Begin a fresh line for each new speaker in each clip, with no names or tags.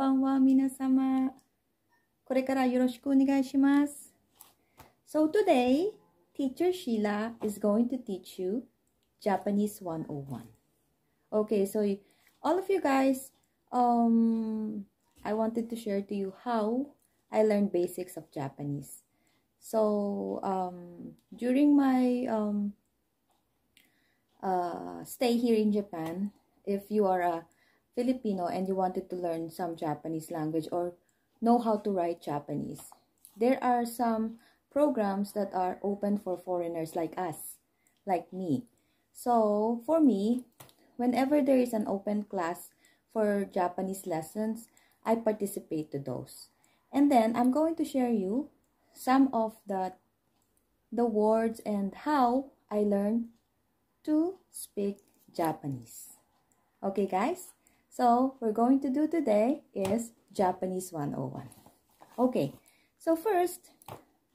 ばんは、皆様。これからよろしくお願いします。So today, Teacher Sheila is going to teach you Japanese 101. Okay, so all of you guys, I wanted to share to you how I learned basics of Japanese. So during my stay here in Japan, if you are a Filipino and you wanted to learn some Japanese language or know how to write Japanese, there are some programs that are open for foreigners like us, like me. So for me, whenever there is an open class for Japanese lessons, I participate to those. And then I'm going to share you some of the words and how I learned to speak Japanese. Okay guys, so we're going to do today is Japanese 101. Okay, so first,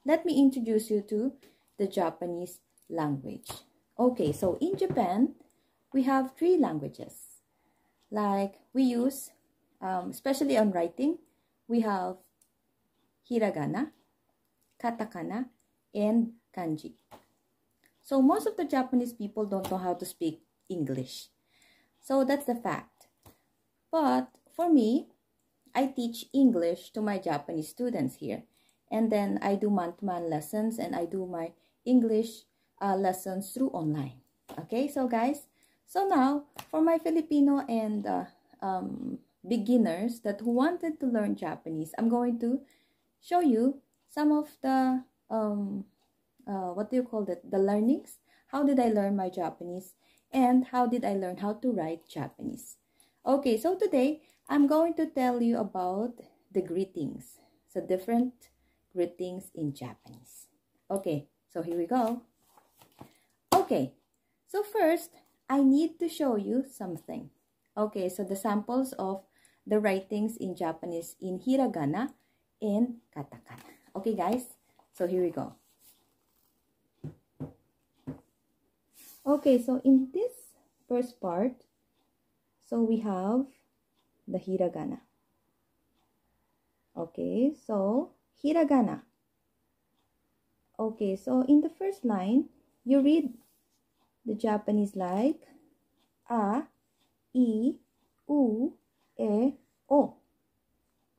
let me introduce you to the Japanese language. Okay, so in Japan, we have 3 languages. Like we use, especially on writing, we have Hiragana, Katakana, and Kanji. So most of the Japanese people don't know how to speak English. So that's the fact. But for me, I teach English to my Japanese students here. And then I do month-to-month lessons and I do my English lessons through online. Okay, so guys, so now for my Filipino and beginners who wanted to learn Japanese, I'm going to show you some of the, the learnings. How did I learn my Japanese? And how did I learn how to write Japanese? Okay, so today, I'm going to tell you about the greetings. So different greetings in Japanese. Okay, so here we go. Okay, so first, I need to show you something. Okay, so the samples of the writings in Japanese in Hiragana and Katakana. Okay, guys, so here we go. Okay, so in this first part, so we have the Hiragana. Okay, so Hiragana. Okay, so in the first line, you read the Japanese like A, I, U, E, O.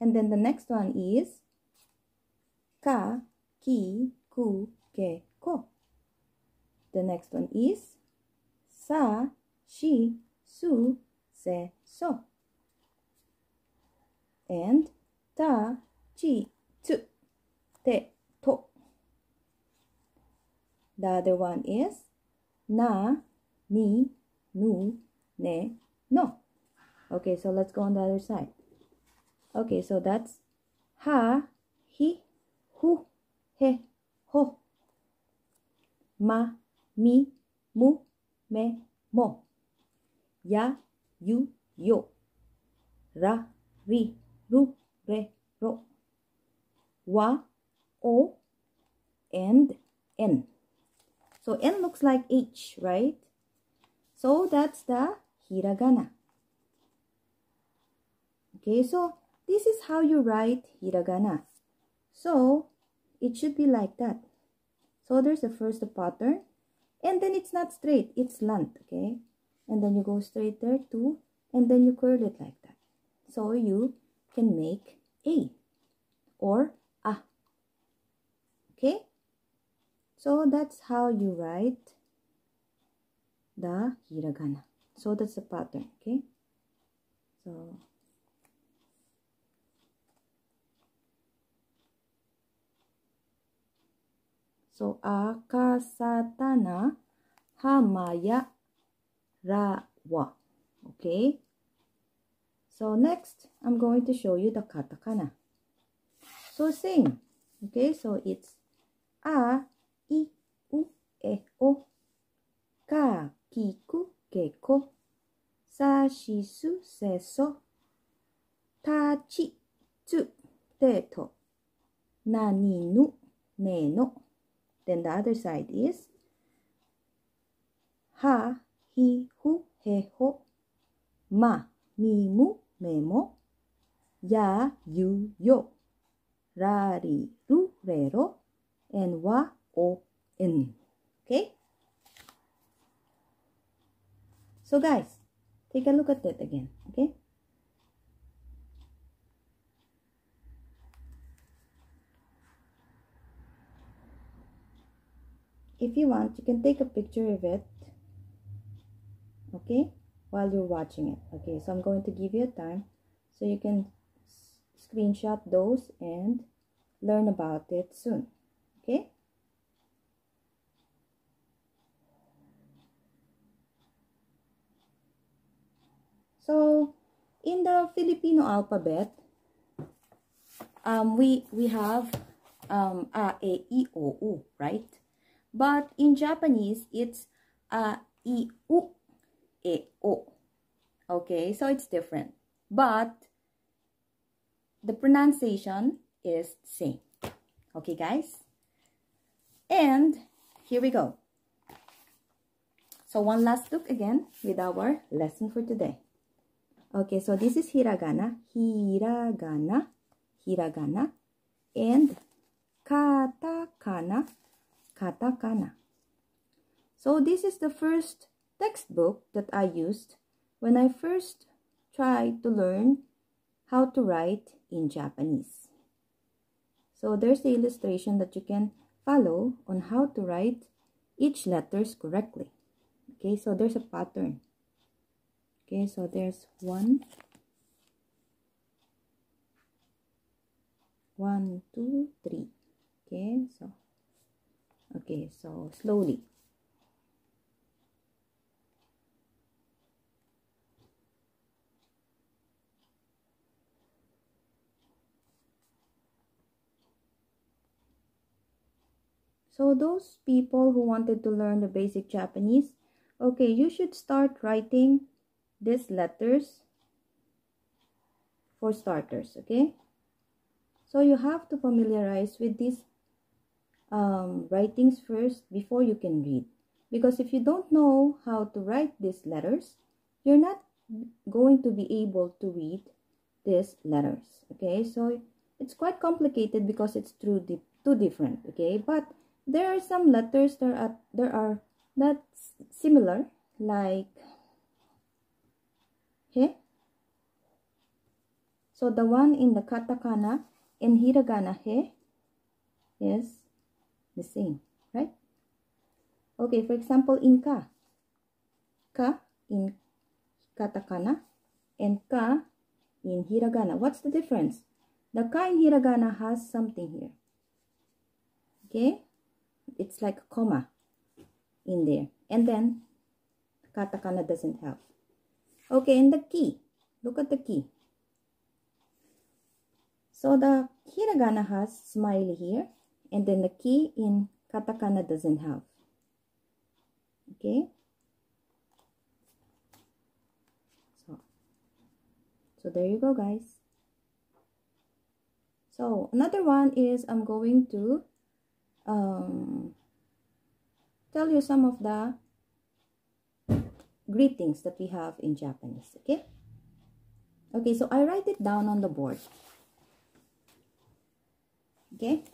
And then the next one is Ka, Ki, Ku, Ke, Ko. The next one is Sa, Shi, Su, Se, So. And Ta, Chi, Tsu, Te, To. The other one is Na, Ni, Nu, Ne, No. Okay, so let's go on the other side. Okay, so that's Ha, Hi, Hu, He, Ho. Ma, Mi, Mu, Me, Mo. Ya, Yu, Yo. Ra, Ri, Ru, Re, Ro. Wa, O, and N. So N looks like H, right? So that's the Hiragana. Okay, so this is how you write Hiragana. So it should be like that. So there's the first pattern. And then it's not straight, it's slant, okay? And then you go straight there too. And then you curl it like that. So you can make A or A. Okay? So that's how you write the Hiragana. So that's the pattern, okay? So Akasatana Hamaya Rawa. Okay? So next, I'm going to show you the Katakana. So same. Okay, so it's A, I, U, E, O. Ka, Ki, Ku, Ke, Ko. Sa, Shi, Su, Se, So. Ta, Chi, Tsu, Te, To. Na, Ni, Nu, Ne, No. Then the other side is Ha, Hi, Hu, He, Ho. Ma, Mi, Mu, Me, Mo. ya, you, yo, ra, ri, ru, re, ro, and wa, o, in. Okay? So guys, take a look at that again. Okay? If you want, you can take a picture of it. Okay? While you're watching it. Okay, so I'm going to give you a time so you can screenshot those and learn about it soon. Okay? So, in the Filipino alphabet, we have a, e, o, u, right? But in Japanese, it's a, i, u, e, o. Okay, so it's different. But the pronunciation is same. Okay, guys? And here we go. So one last look again with our lesson for today. Okay, so this is hiragana, hiragana, hiragana, and katakana, katakana. So this is the first textbook that I used when I first tried to learn how to write in Japanese. So there's the illustration that you can follow on how to write each letters correctly. Okay, so there's a pattern. Okay, so there's 1, 1, 2, 3. Okay, so slowly. So those people who wanted to learn the basic Japanese, okay, you should start writing these letters for starters, okay? So you have to familiarize with these writings first before you can read. Because if you don't know how to write these letters, you're not going to be able to read these letters, okay? So it's quite complicated because it's too different, okay? But there are some letters that are not similar, like he. So the one in the katakana and hiragana he is the same, right? Okay, for example, in ka in katakana and ka in hiragana. What's the difference? The ka in hiragana has something here. Okay? It's like a comma in there. And then katakana doesn't have. Okay, and the ki. Look at the ki. So the hiragana has smiley here. And then the ki in katakana doesn't have. Okay? So there you go, guys. So another one is I'm going to tell you some of the greetings that we have in Japanese, okay? Okay, so I write it down on the board. Okay?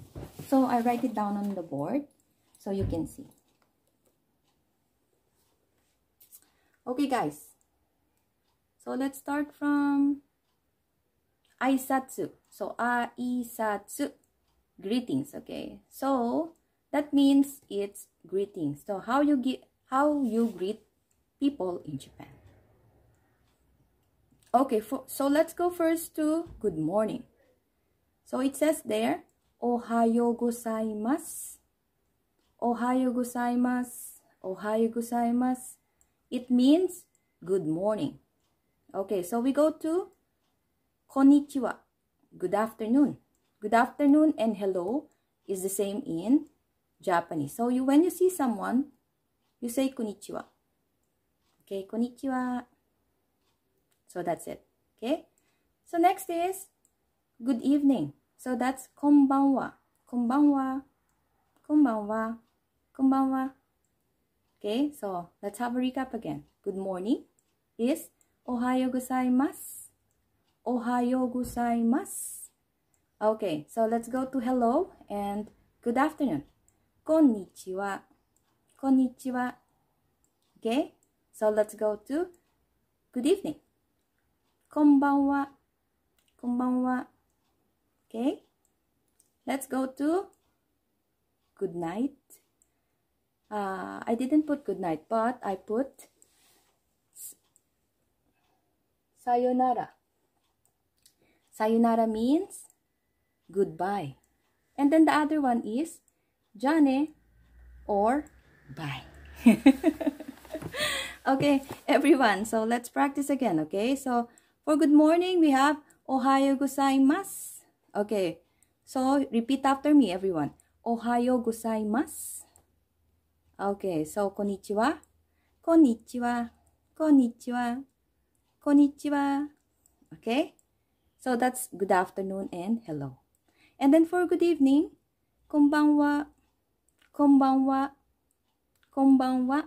So I write it down on the board so you can see. Okay, guys. So let's start from aisatsu. So aisatsu, greetings, okay? So that means it's greetings. So how you greet people in Japan. Okay, so let's go first to good morning. So it says there, ohayo gozaimasu. Ohayo gozaimasu. Ohayo gozaimasu. It means good morning. Okay, so we go to konnichiwa. Good afternoon. Good afternoon and hello is the same in Japanese. So when you see someone, you say konnichiwa. Okay, konnichiwa. So that's it. Okay. So next is good evening. So that's konbanwa. Konbanwa. Konbanwa. Konbanwa. Okay, so let's have a recap again. Good morning is ohayo gozaimasu. Ohayo gozaimasu. Okay, so let's go to hello and good afternoon. Konnichiwa. Konnichiwa. Okay, so let's go to good evening. Konbanwa. Konbanwa. Okay, let's go to good night. I didn't put good night, but I put sayonara. Sayonara means goodbye. And then the other one is jane or bye. Okay, everyone. So let's practice again, okay? So for good morning, we have ohayo gozaimasu. Okay, so repeat after me, everyone. Ohayo gozaimasu. Okay, so konnichiwa. Konnichiwa. Konnichiwa. Konnichiwa. Okay? So that's good afternoon and hello. And then for good evening, konbanwa, konbanwa, konbanwa.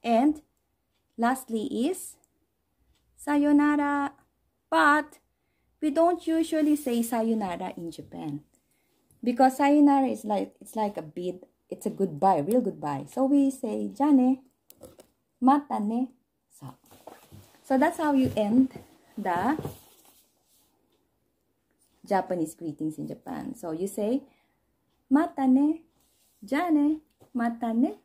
And lastly is sayonara. But we don't usually say sayonara in Japan because sayonara is like, it's like a bid, it's a goodbye, real goodbye. So we say jane, mata ne. So that's how you end the Japanese greetings in Japan. So you say mata ne, jane, mata ne.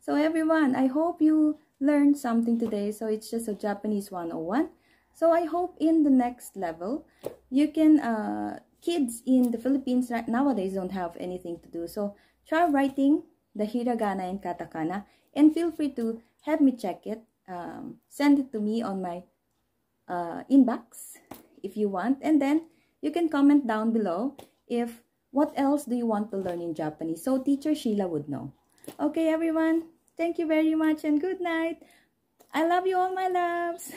So everyone, I hope you learned something today. So it's just a Japanese 101. So I hope in the next level, you can, kids in the Philippines right nowadays don't have anything to do. So try writing the Hiragana and Katakana and feel free to have me check it. Send it to me on my inbox if you want. And then you can comment down below if what else do you want to learn in Japanese. So Teacher Sheila would know. Okay, everyone. Thank you very much and good night. I love you all, my loves.